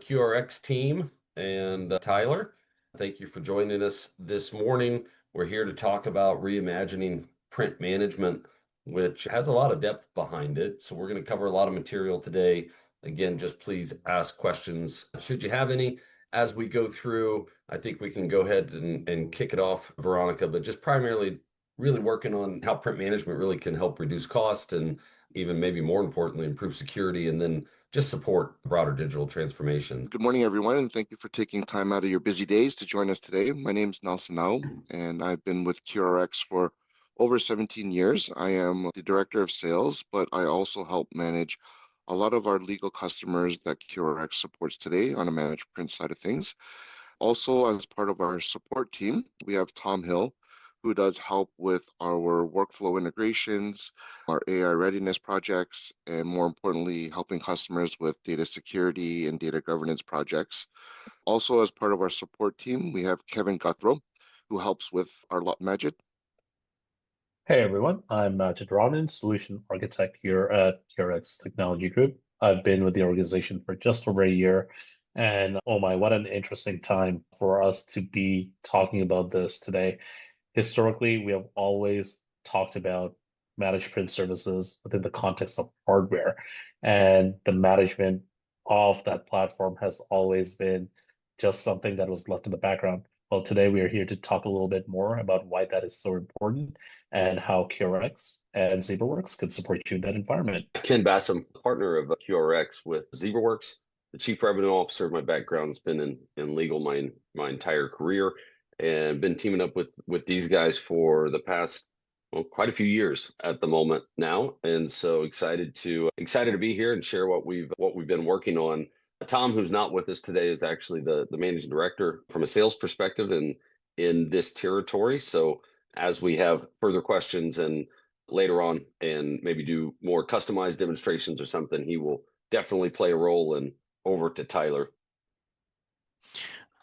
QRX team and Tyler. Thank you for joining us this morning. We're here to talk about reimagining print management, which has a lot of depth behind it. So we're going to cover a lot of material today. Again, just please ask questions should you have any as we go through. I think we can go ahead and kick it off, Veronica, but just primarily really working on how print management really can help reduce cost and even maybe more importantly, improve security and then just support broader digital transformation. Good morning, everyone, and thank you for taking time out of your busy days to join us today. My name is Nelson Nau, and I've been with QRX for over 17 years. I am the Director of Sales, but I also help manage a lot of our legal customers that QRX supports today on a managed print side of things. Also, as part of our support team, we have Tom Hill, who does help with our workflow integrations, our AI readiness projects, and more importantly, helping customers with data security and data governance projects. Also, as part of our support team, we have Kevin Guthrow, who helps with our Majid. Hey everyone, I'm Majid Rahman, Solution Architect here at QRX Technology Group. I've been with the organization for just over a year, and oh my, what an interesting time for us to be talking about this today. Historically, we have always talked about managed print services within the context of hardware, and the management of that platform has always been just something that was left in the background. Well, today we are here to talk a little bit more about why that is so important and how QRX and Zebraworks can support you in that environment. Ken Bassam, partner of QRX with Zebraworks, the chief revenue officer. My background's been in legal my entire career, and been teaming up with these guys for the past quite a few years at the moment now, and so excited to be here and share what we've been working on. Tom, who's not with us today, is actually the managing director from a sales perspective in this territory. So as we have further questions and later on and maybe do more customized demonstrations or something, he will definitely play a role. And over to Tyler.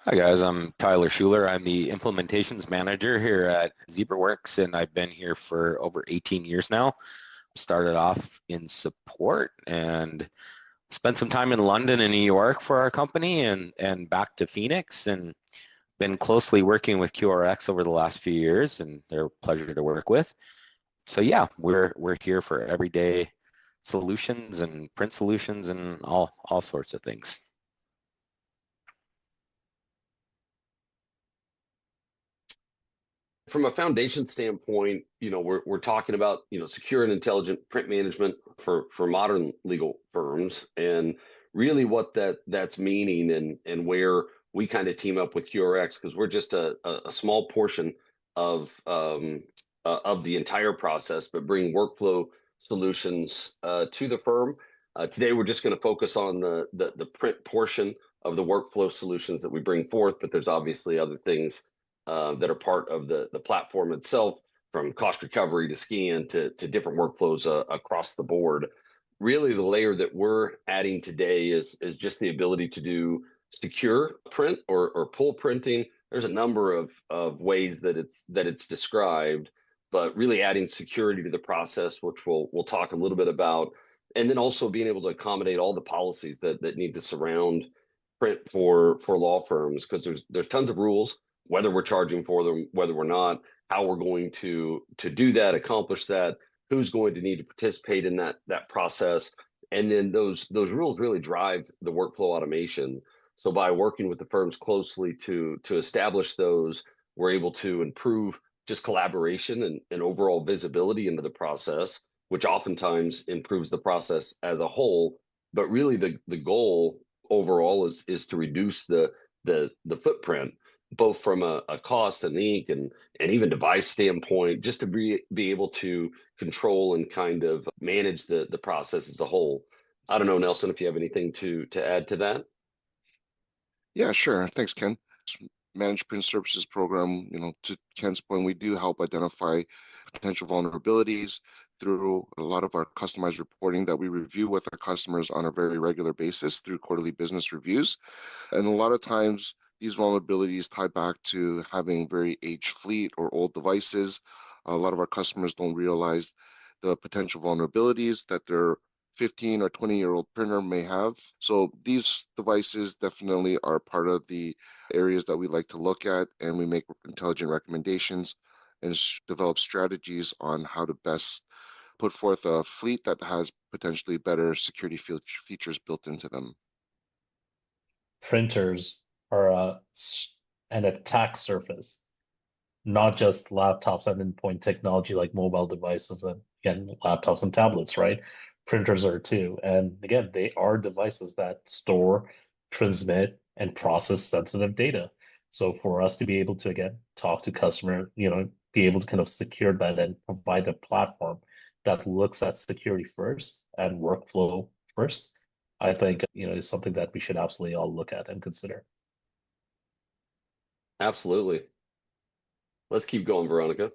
Hi guys, I'm Tyler Schuler. I'm the implementations manager here at Zebraworks, and I've been here for over 18 years now. Started off in support and spent some time in London and New York for our company and back to Phoenix, and been closely working with QRX over the last few years, and they're a pleasure to work with. So yeah, we're here for everyday solutions and print solutions and all sorts of things. From a foundation standpoint, we're talking about secure and intelligent print management for modern legal firms, and really what that's meaning and where we kind of team up with QRX, because we're just a small portion of the entire process, but bring workflow solutions to the firm. Today we're just going to focus on the print portion of the workflow solutions that we bring forth, but there's obviously other things that are part of the platform itself, from cost recovery to scan to different workflows across the board. Really, the layer that we're adding today is just the ability to do secure print or pull printing. There's a number of ways that it's described, but really adding security to the process, which we'll talk a little bit about, and then also being able to accommodate all the policies that need to surround print for law firms, because there's tons of rules, whether we're charging for them, whether we're not, how we're going to do that, accomplish that, who's going to need to participate in that process. And then those rules really drive the workflow automation. So by working with the firms closely to establish those, we're able to improve just collaboration and overall visibility into the process, which oftentimes improves the process as a whole. But really the goal overall is to reduce the footprint, both from a cost and ink and even device standpoint, just to be able to control and kind of manage the process as a whole. I don't know, Nelson, if you have anything to add to that. Yeah, sure. Thanks, Ken. Managed Print Services Program, to Ken's point, we do help identify potential vulnerabilities through a lot of our customized reporting that we review with our customers on a very regular basis through quarterly business reviews. And a lot of times, these vulnerabilities tie back to having very aged fleet or old devices. A lot of our customers don't realize the potential vulnerabilities that they're 15 or 20-year-old printer may have. So these devices definitely are part of the areas that we like to look at, and we make intelligent recommendations and develop strategies on how to best put forth a fleet that has potentially better security features built into them. Printers are an attack surface, not just laptops and endpoint technology like mobile devices and again laptops and tablets, right? Printers are too. And again, they are devices that store, transmit, and process sensitive data. So for us to be able to again talk to customer, be able to kind of secure that and provide a platform that looks at security first and workflow first, I think is something that we should absolutely all look at and consider. Absolutely. Let's keep going, Veronica.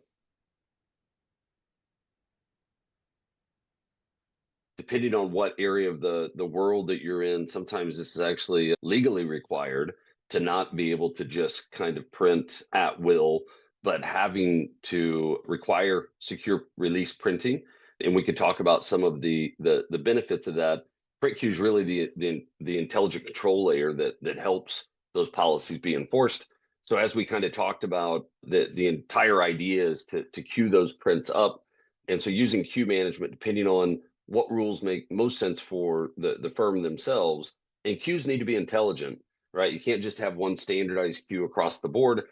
Depending on what area of the world that you're in, sometimes this is actually legally required to not be able to just kind of print at will, but having to require secure release printing. And we could talk about some of the benefits of that. PrintQ is really the intelligent control layer that helps those policies be enforced. So as we kind of talked about, the entire idea is to queue those prints up. And so using queue management, depending on what rules make most sense for the firm themselves, and queues need to be intelligent, right? You can't just have one standardized queue across the board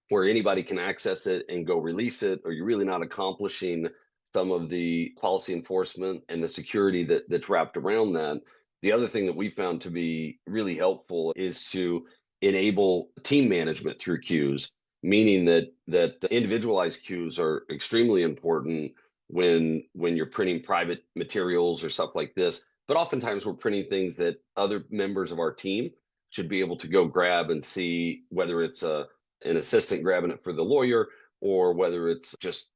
where anybody can access it and go release it, or you're really not accomplishing some of the policy enforcement and the security that's wrapped around that. The other thing that we found to be really helpful is to enable team management through queues, meaning that individualized queues are extremely important when you're printing private materials or stuff like this. But oftentimes we're printing things that other members of our team should be able to go grab and see, whether it's an assistant grabbing it for the lawyer or whether it's just.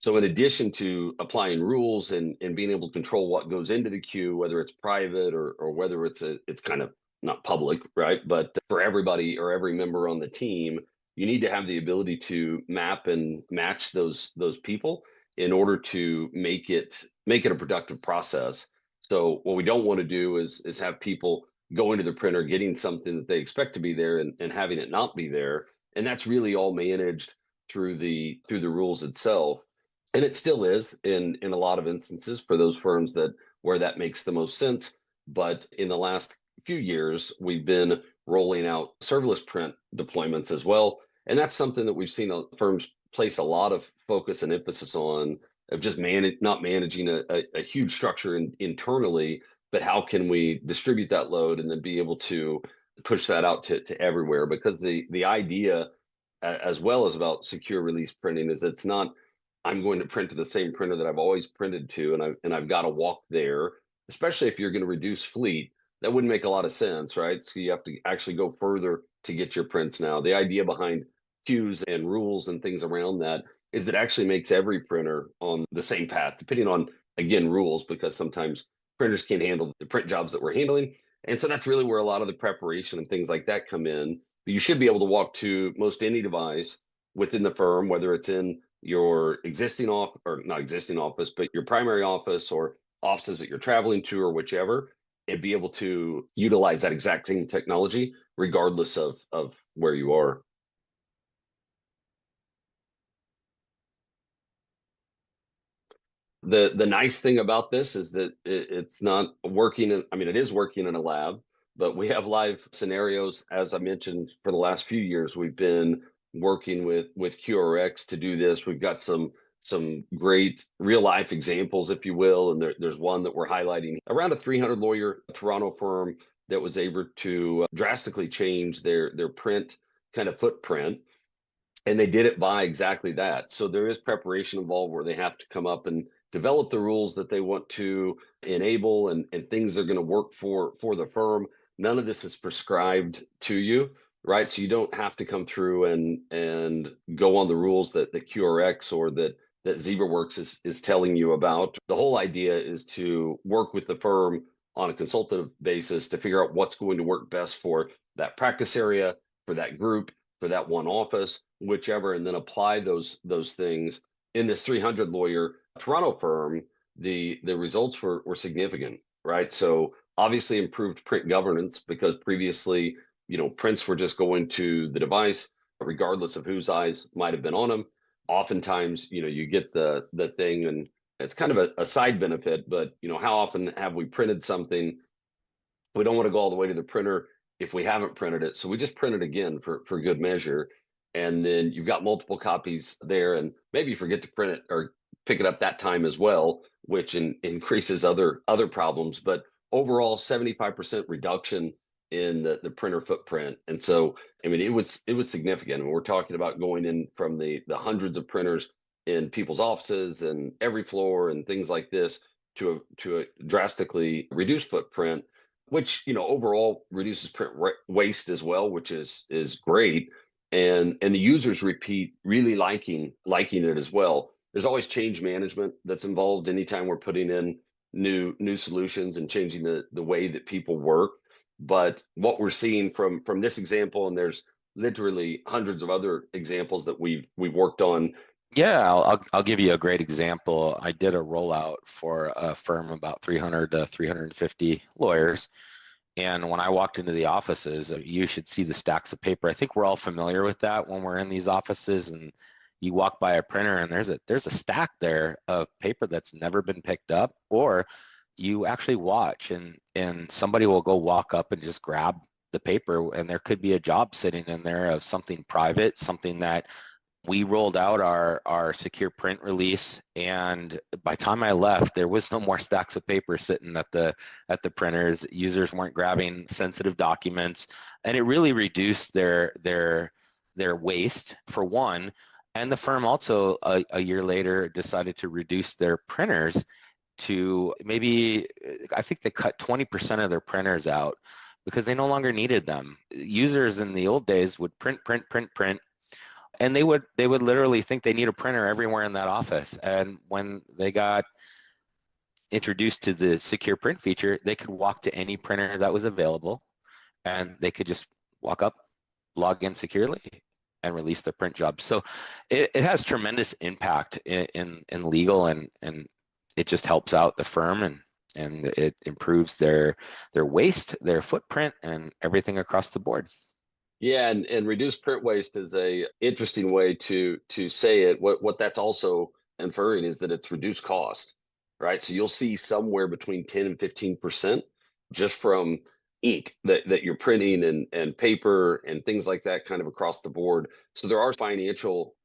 So in addition to applying rules and being able to control what goes into the queue, whether it's private or whether it's kind of not public, right? But for everybody or every member on the team, you need to have the ability to map and match those people in order to make it a productive process. So what we don't want to do is have people go into the printer getting something that they expect to be there and having it not be there. And that's really all managed through the rules itself. And it still is in a lot of instances for those firms that where that makes the most sense. But in the last few years, we've been rolling out serverless print deployments as well. And that's something that we've seen firms place a lot of focus and emphasis on, of just not managing a huge structure internally, but how can we distribute that load and then be able to push that out to everywhere? Because the idea, as well as about secure release printing, is it's not, I'm going to print to the same printer that I've always printed to, and I've got to walk there, especially if you're going to reduce fleet. That wouldn't make a lot of sense, right? So you have to actually go further to get your prints now. The idea behind queues and rules and things around that is that actually makes every printer on the same path, depending on, again, rules, because sometimes printers can't handle the print jobs that we're handling. And so that's really where a lot of the preparation and things like that come in. But you should be able to walk to most any device within the firm, whether it's in your existing office, or not existing office, but your primary office or offices that you're traveling to or whichever, and be able to utilize that exact same technology regardless of where you are. The nice thing about this is that it's not working. I mean, it is working in a lab, but we have live scenarios. As I mentioned, for the last few years, we've been working with QRX to do this. We've got some great real life examples, if you will, and there's one that we're highlighting around a 300 lawyer Toronto firm that was able to drastically change their print kind of footprint. And they did it by exactly that. So there is preparation involved where they have to come up and develop the rules that they want to enable and things that are going to work for the firm. None of this is prescribed to you, right? So you don't have to come through and go on the rules that QRX or that Zebraworks is telling you about. The whole idea is to work with the firm on a consultative basis to figure out what's going to work best for that practice area, for that group, for that one office, whichever, and then apply those things. In this 300 lawyer Toronto firm, the results were significant, right? So obviously improved print governance, because previously, prints were just going to the device, regardless of whose eyes might have been on them. Oftentimes, you get the thing, and it's kind of a side benefit, but how often have we printed something? We don't want to go all the way to the printer if we haven't printed it. So we just print it again for good measure. And then you've got multiple copies there, and maybe you forget to print it or pick it up that time as well, which increases other problems. But overall, 75% reduction in the printer footprint. And so, I mean, it was significant. And we're talking about going in from the hundreds of printers in people's offices and every floor and things like this to a drastically reduced footprint, which overall reduces print waste as well, which is great. And the users repeat really liking it as well. There's always change management that's involved anytime we're putting in new solutions and changing the way that people work. But what we're seeing from this example, and there's literally hundreds of other examples that we've worked on. Yeah, I'll give you a great example. I did a rollout for a firm about 300 to 350 lawyers. And when I walked into the offices, you should see the stacks of paper. I think we're all familiar with that when we're in these offices and you walk by a printer and there's a stack there of paper that's never been picked up, or you actually watch and somebody will go walk up and just grab the paper, and there could be a job sitting in there of something private, something that we rolled out our secure print release, and by the time I left, there was no more stacks of paper sitting at the printers. Users weren't grabbing sensitive documents, and it really reduced their waste for one. And the firm also a year later decided to reduce their printers to maybe, I think they cut 20% of their printers out because they no longer needed them. Users in the old days would print, and they would literally think they need a printer everywhere in that office. And when they got introduced to the secure print feature, they could walk to any printer that was available, and they could just walk up, log in securely, and release their print job. So it has tremendous impact in legal, and it just helps out the firm, and it improves their waste, their footprint, and everything across the board. Yeah, and reduced print waste is a interesting way to say it. What that's also inferring is that it's reduced cost, right? So you'll see somewhere between 10 and 15% just from ink that you're printing and paper and things like that, kind of across the board. So there are financial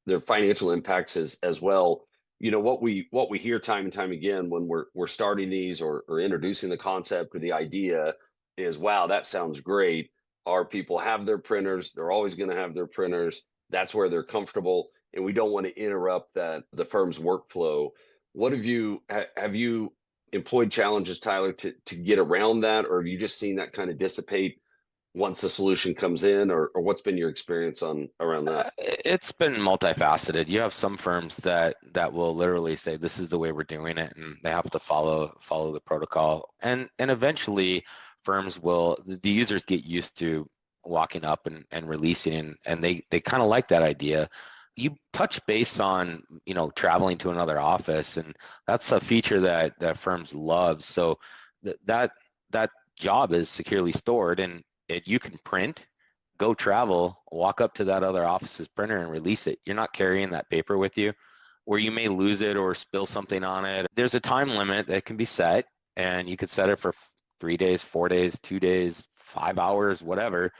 impacts as well. What we hear time and time again when we're starting these or introducing the concept or the idea is, wow, that sounds great. Our people have their printers. They're always going to have their printers. That's where they're comfortable, and we don't want to interrupt the firm's workflow. What have you employed challenges, Tyler, to get around that, or have you just seen that kind of dissipate once the solution comes in, or what's been your experience around that? It's been multifaceted. You have some firms that will literally say this is the way we're doing it, and they have to follow the protocol, and eventually the users get used to walking up and releasing, and they kind of like that idea. You touch base on traveling to another office, and that's a feature that firms love. So that job is securely stored, and you can print, go travel, walk up to that other office's printer and release it. You're not carrying that paper with you, where you may lose it or spill something on it. There's a time limit that can be set, and you could set it for 3 days, 4 days, 2 days, 5 hours, whatever.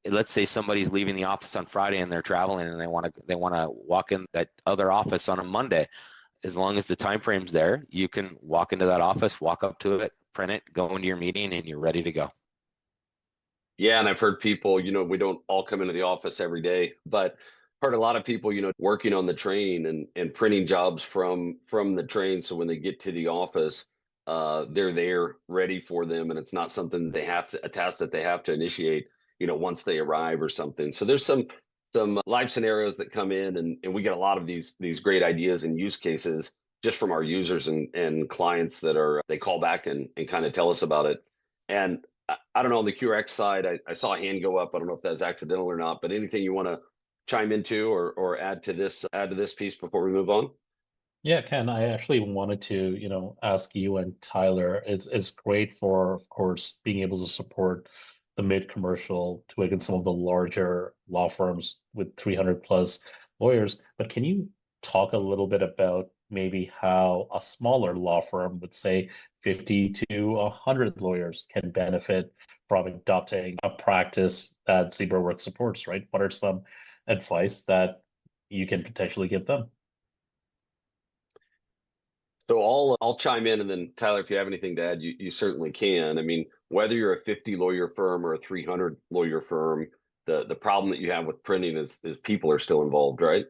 Let's say somebody's leaving the office on Friday and they're traveling and they want to walk in that other office on a Monday. As long as the time frame's there, you can walk into that office, walk up to it, print it, go into your meeting, and you're ready to go. Yeah, and I've heard people, we don't all come into the office every day, but heard a lot of people, working on the train and printing jobs from the train. So when they get to the office, they're there ready for them, and it's not something a task that they have to initiate, once they arrive or something. So there's some live scenarios that come in, and we get a lot of these great ideas and use cases just from our users and clients they call back and kind of tell us about it. And I don't know, on the QRX side, I saw a hand go up. I don't know if that's accidental or not, but anything you want to chime into or add to this piece before we move on? Yeah, Ken, I actually wanted to, ask you and Tyler. It's great for, of course, being able to support the mid-commercial to against some of the larger law firms with 300 plus lawyers. But can you talk a little bit about maybe how a smaller law firm with, say, 50 to 100 lawyers can benefit from adopting a practice that Zebraworks supports, right? What are some advice that you can potentially give them? So I'll chime in, and then Tyler, if you have anything to add, you certainly can. I mean, whether you're a 50 lawyer firm or a 300 lawyer firm, the problem that you have with printing is people are still involved, right?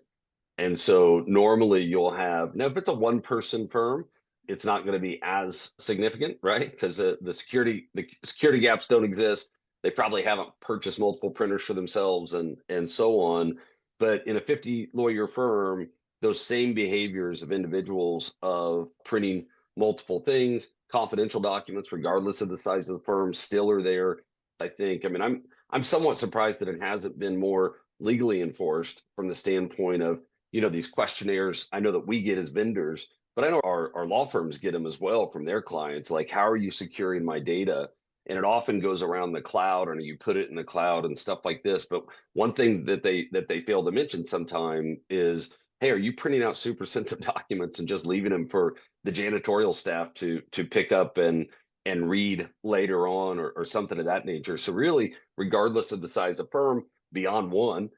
And so normally you'll have, now if it's a one person firm, it's not going to be as significant, right? Because the security gaps don't exist. They probably haven't purchased multiple printers for themselves and so on. But in a 50 lawyer firm, those same behaviors of individuals of printing multiple things, confidential documents, regardless of the size of the firm, still are there. I think. I mean, I'm somewhat surprised that it hasn't been more legally enforced from the standpoint of these questionnaires I know that we get as vendors, but I know our law firms get them as well from their clients. Like, how are you securing my data? And it often goes around the cloud, and you put it in the cloud and stuff like this. But one thing that they fail to mention sometime is, hey, are you printing out super sensitive documents and just leaving them for the janitorial staff to pick up and read later on, or something of that nature? So really, regardless of the size of firm, beyond one,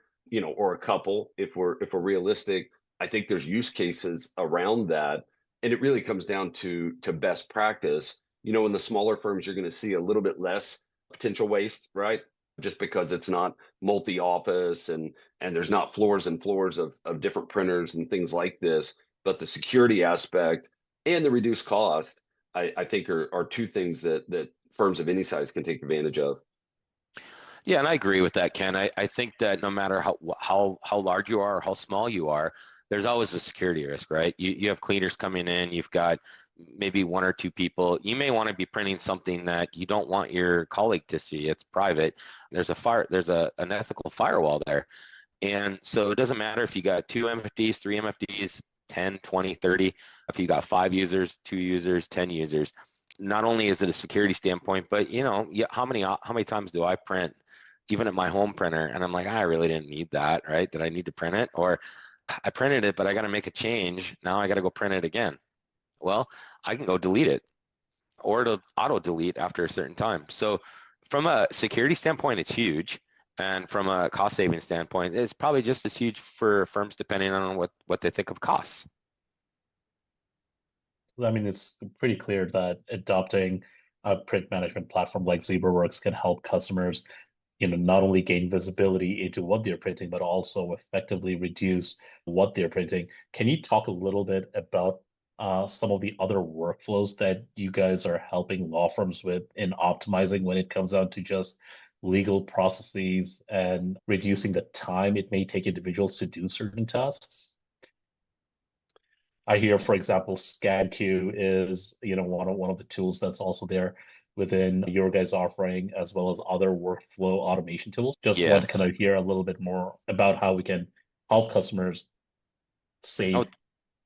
or a couple, if we're realistic, I think there's use cases around that. And it really comes down to best practice. In the smaller firms, you're going to see a little bit less potential waste, right? Just because it's not multi-office, and there's not floors and floors of different printers and things like this. But the security aspect and the reduced cost, I think are two things that firms of any size can take advantage of. Yeah, and I agree with that, Ken. I think that no matter how large you are or how small you are, there's always a security risk, right? You have cleaners coming in, you've got maybe one or two people. You may want to be printing something that you don't want your colleague to see. It's private. There's an ethical firewall there. And so it doesn't matter if you got 2 MFDs, 3 MFDs, 10, 20, 30, if you got 5 users, 2 users, 10 users. Not only is it a security standpoint, but how many times do I print even at my home printer and I'm like, I really didn't need that, right? Did I need to print it? Or I printed it, but I got to make a change. Now I got to go print it again. Well, I can go delete it, or it'll auto delete after a certain time. So from a security standpoint, it's huge. And from a cost saving standpoint, it's probably just as huge for firms depending on what they think of costs. I mean, it's pretty clear that adopting a print management platform like Zebraworks can help customers, not only gain visibility into what they're printing, but also effectively reduce what they're printing. Can you talk a little bit about some of the other workflows that you guys are helping law firms with in optimizing when it comes down to just legal processes and reducing the time it may take individuals to do certain tasks? I hear, for example, ScanQ is, one of the tools that's also there within your guys' offering, as well as other workflow automation tools. Just want to kind Yes. of hear a little bit more about how we can help customers Oh, save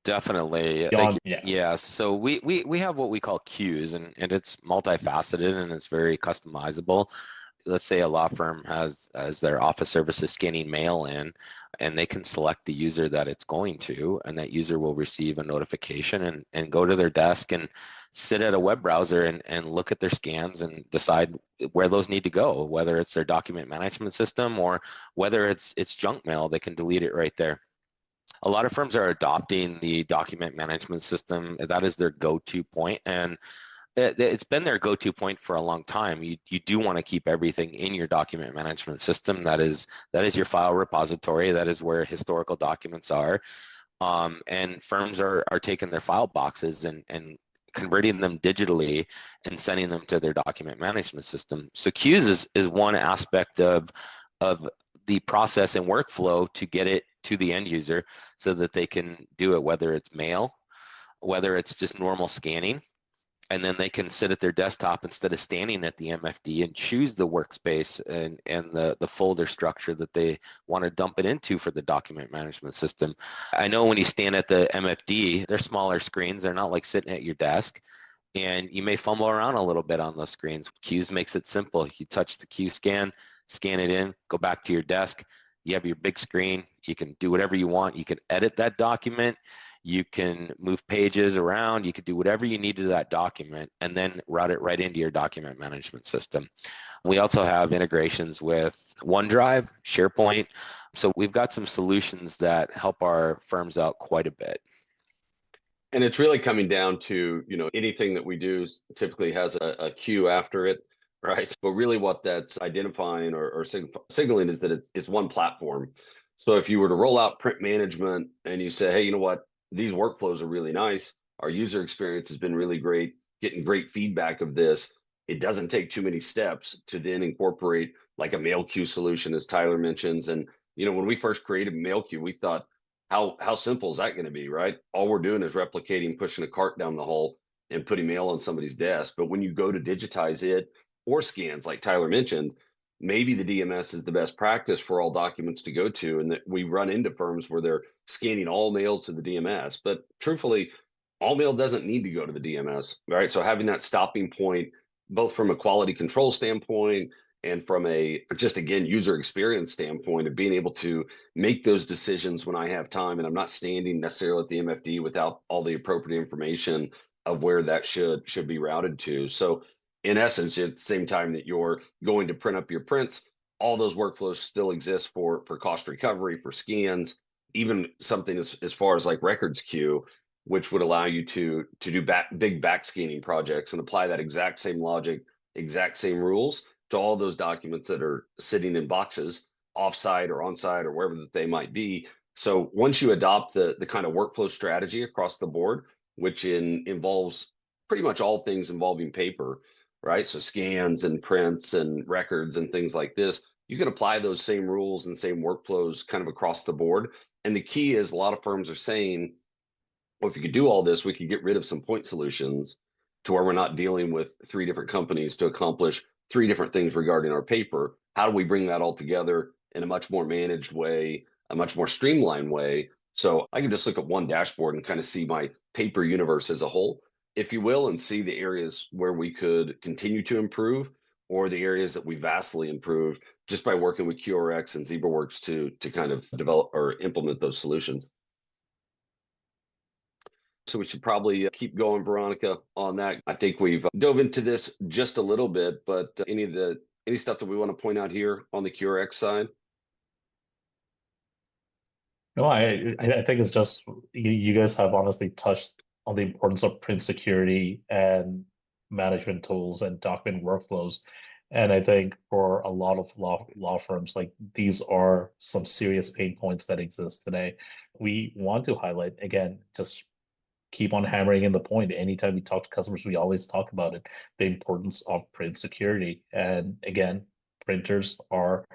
definitely. Thank beyond, you. yeah. Yeah. So we have what we call queues, and it's multifaceted and it's very customizable. Let's say a law firm has as their office services scanning mail in, and they can select the user that it's going to, and that user will receive a notification and go to their desk and sit at a web browser and look at their scans and decide where those need to go, whether it's their document management system or whether it's junk mail. They can delete it right there. A lot of firms are adopting the document management system. That is their go-to point, and it's been their go-to point for a long time. You do want to keep everything in your document management system. That is your file repository. That is where historical documents are. And firms are taking their file boxes and converting them digitally and sending them to their document management system. So queues is one aspect of the process and workflow to get it to the end user so that they can do it, whether it's mail, whether it's just normal scanning. and then they can sit at their desktop instead of standing at the MFD and choose the workspace and the folder structure that they want to dump it into for the document management system. I know when you stand at the MFD, they're smaller screens. They're not like sitting at your desk. And you may fumble around a little bit on those screens. Q's makes it simple. You touch the Q scan it in, go back to your desk. You have your big screen. You can do whatever you want. You can edit that document. You can move pages around. You could do whatever you need to that document and then route it right into your document management system. We also have integrations with OneDrive, SharePoint. So we've got some solutions that help our firms out quite a bit. And it's really coming down to, anything that we do typically has a queue after it, right? But really what that's identifying or signaling is that it's one platform. So if you were to roll out print management and you say, hey, you know what, these workflows are really nice. Our user experience has been really great, getting great feedback of this. It doesn't take too many steps to then incorporate like a mail queue solution, as Tyler mentions. And, when we first created mail queue, we thought, how simple is that going to be, right? All we're doing is replicating, pushing a cart down the hall and putting mail on somebody's desk. But when you go to digitize it or scans, like Tyler mentioned, maybe the DMS is the best practice for all documents to go to. And that we run into firms where they're scanning all mail to the DMS. But truthfully, all mail doesn't need to go to the DMS, right? So having that stopping point, both from a quality control standpoint and from a just again user experience standpoint of being able to make those decisions when I have time and I'm not standing necessarily at the MFD without all the appropriate information of where that should be routed to. So in essence, at the same time that you're going to print up your prints, all those workflows still exist for cost recovery, for scans, even something as far as like records queue, which would allow you to do big back scanning projects and apply that exact same logic, exact same rules to all those documents that are sitting in boxes offsite or onsite or wherever that they might be. So once you adopt the kind of workflow strategy across the board, which involves pretty much all things involving paper, right? So scans and prints and records and things like this, you can apply those same rules and same workflows kind of across the board. And the key is a lot of firms are saying, well, if you could do all this, we could get rid of some point solutions to where we're not dealing with 3 different companies to accomplish 3 different things regarding our paper. How do we bring that all together in a much more managed way, a much more streamlined way? So I can just look at one dashboard and kind of see my paper universe as a whole, if you will, and see the areas where we could continue to improve or the areas that we vastly improved just by working with QRX and Zebraworks to kind of develop or implement those solutions. So we should probably keep going, Veronica, on that. I think we've dove into this just a little bit, but any stuff that we want to point out here on the QRX side? No, I think it's just you guys have honestly touched on the importance of print security and management tools and document workflows. And I think for a lot of law firms, like these are some serious pain points that exist today. We want to highlight, again, just keep on hammering in the point. Anytime we talk to customers, we always talk about it, the importance of print security. And again, printers are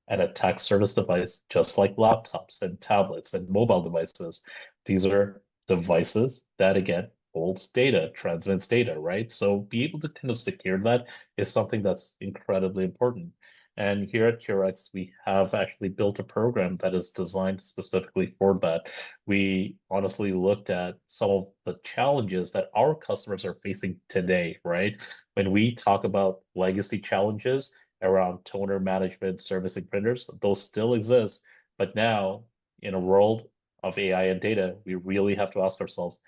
an attack surface device, just like laptops and tablets and mobile devices. These are devices that, again, holds data, transmits data, right? So be able to kind of secure that is something that's incredibly important. And here at QRX, we have actually built a program that is designed specifically for that. We honestly looked at some of the challenges that our customers are facing today, right? When we talk about legacy challenges around toner management, servicing printers, those still exist. But now, in a world of AI and data, we really have to ask ourselves,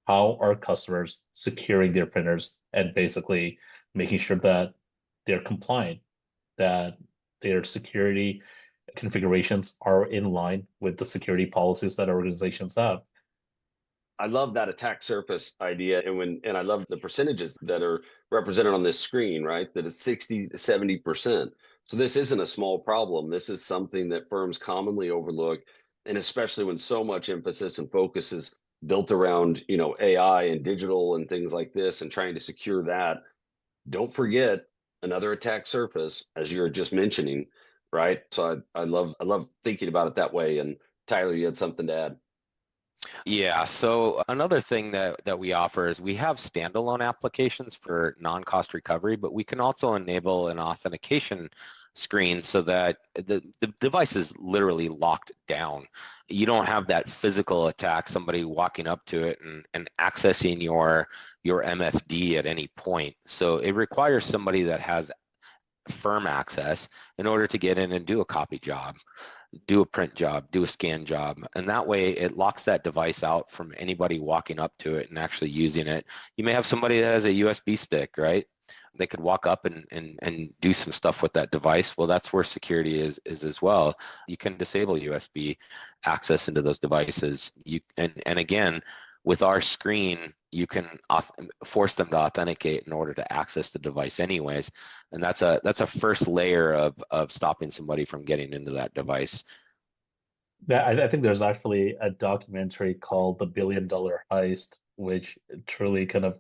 how are customers securing their printers and basically making sure that they're compliant, that their security configurations are in line with the security policies that organizations have. I love that attack surface idea. And I love the percentages that are represented on this screen, right? That it's 60 to 70%. So this isn't a small problem. This is something that firms commonly overlook. And especially when so much emphasis and focus is built around, AI and digital and things like this and trying to secure that. Don't forget another attack surface, as you were just mentioning, right? So I love thinking about it that way. And Tyler, you had something to add. Yeah, so another thing that we offer is we have standalone applications for non-cost recovery, but we can also enable an authentication screen so that the device is literally locked down. You don't have that physical attack, somebody walking up to it and accessing your MFD at any point. So it requires somebody that has firm access in order to get in and do a copy job, do a print job, do a scan job. And that way it locks that device out from anybody walking up to it and actually using it. You may have somebody that has a USB stick, right? They could walk up and do some stuff with that device. Well, that's where security is as well. You can disable USB access into those devices. And again, with our screen, you can force them to authenticate in order to access the device anyways. And that's a first layer of stopping somebody from getting into that device. Yeah, I think there's actually a documentary called The $1 Billion Heist, which truly kind of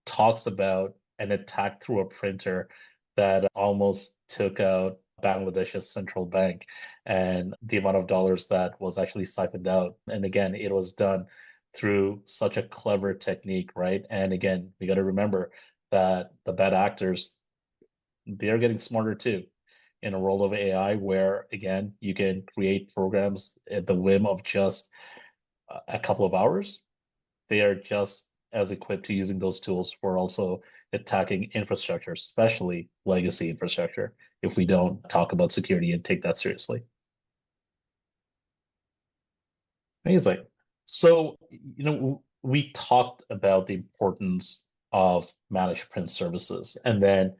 talks about an attack through a printer that almost took out Bangladesh's central bank and the amount of dollars that was actually siphoned out. And again, it was done through such a clever technique, right? And again, we got to remember that the bad actors, they're getting smarter too in a world of AI where, again, you can create programs at the whim of just a couple of hours. They are just as equipped to using those tools for also attacking infrastructure, especially legacy infrastructure, if we don't talk about security and take that seriously. Amazing. So, we talked about the importance of managed print services, and then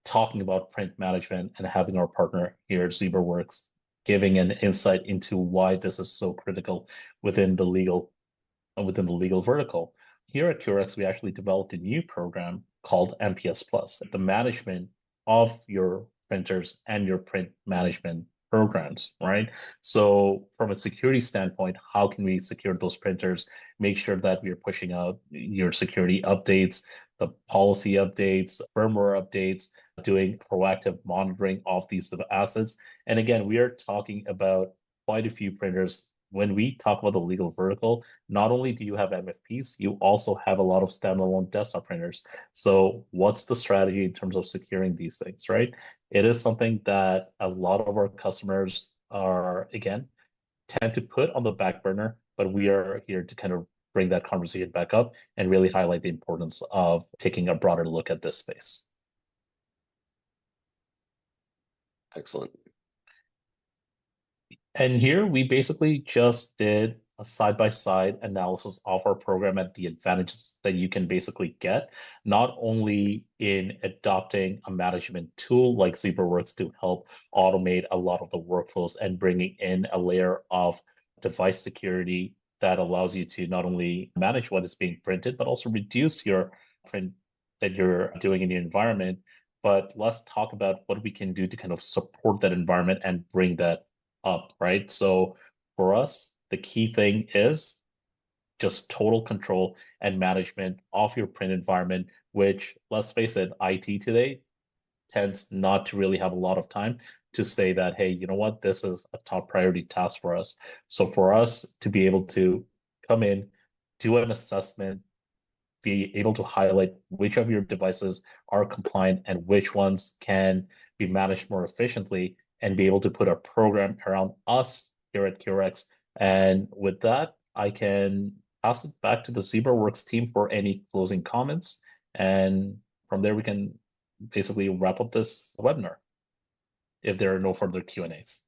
talking about print management and having our partner here at Zebraworks giving an insight into why this is so critical within the legal vertical. Here at QRX, we actually developed a new program called MPS Plus, the management of your printers and your print management programs, right? So from a security standpoint, how can we secure those printers, make sure that we are pushing out your security updates, the policy updates, firmware updates, doing proactive monitoring of these assets. And again, we are talking about quite a few printers. When we talk about the legal vertical, not only do you have MFPs, you also have a lot of standalone desktop printers. So what's the strategy in terms of securing these things, right? It is something that a lot of our customers are, again, tend to put on the back burner, but we are here to kind of bring that conversation back up and really highlight the importance of taking a broader look at this space. Excellent. And here we basically just did a side-by-side analysis of our program and the advantages that you can basically get, not only in adopting a management tool like Zebraworks to help automate a lot of the workflows and bringing in a layer of device security that allows you to not only manage what is being printed, but also reduce your print that you're doing in your environment. But let's talk about what we can do to kind of support that environment and bring that up, right? So for us, the key thing is just total control and management of your print environment, which, let's face it, IT today tends not to really have a lot of time to say that, hey, you know what, this is a top priority task for us. So for us to be able to come in, do an assessment, be able to highlight which of your devices are compliant and which ones can be managed more efficiently, and be able to put a program around us here at QRX. And with that, I can pass it back to the Zebraworks team for any closing comments. And from there, we can basically wrap up this webinar if there are no further Q&As.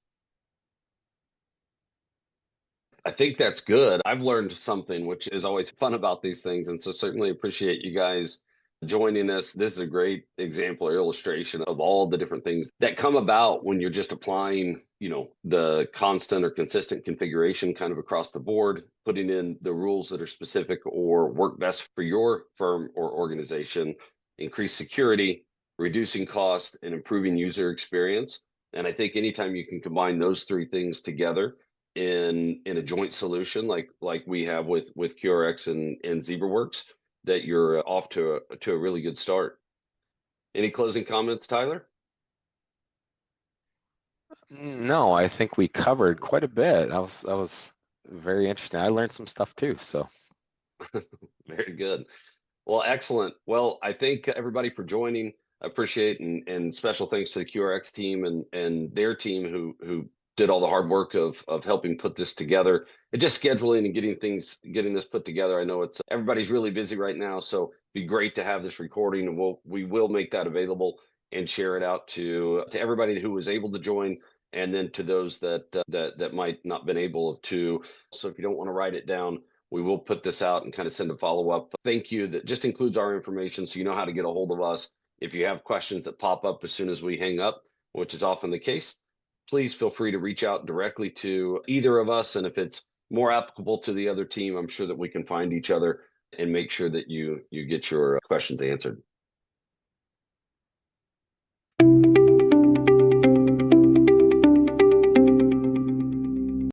I think that's good. I've learned something, which is always fun about these things. And so certainly appreciate you guys joining us. This is a great example or illustration of all the different things that come about when you're just applying, the constant or consistent configuration kind of across the board, putting in the rules that are specific or work best for your firm or organization, increase security, reducing cost, and improving user experience. And I think anytime you can combine those three things together in a joint solution like we have with QRX and Zebraworks, that you're off to a really good start. Any closing comments, Tyler? No, I think we covered quite a bit. That was very interesting. I learned some stuff too. So Very good. Well, excellent. Well, I thank everybody for joining. I appreciate and special thanks to the QRX team and their team who did all the hard work of helping put this together and just scheduling and getting this put together. I know it's everybody's really busy right now, so it'd be great to have this recording, and we will make that available and share it out to everybody who was able to join, and then to those that might not been able to. So if you don't want to write it down, we will put this out and kind of send a follow-up thank you that just includes our information, so you know how to get a hold of us. If you have questions that pop up as soon as we hang up, which is often the case, please feel free to reach out directly to either of us. And if it's more applicable to the other team, I'm sure that we can find each other and make sure that you get your questions answered.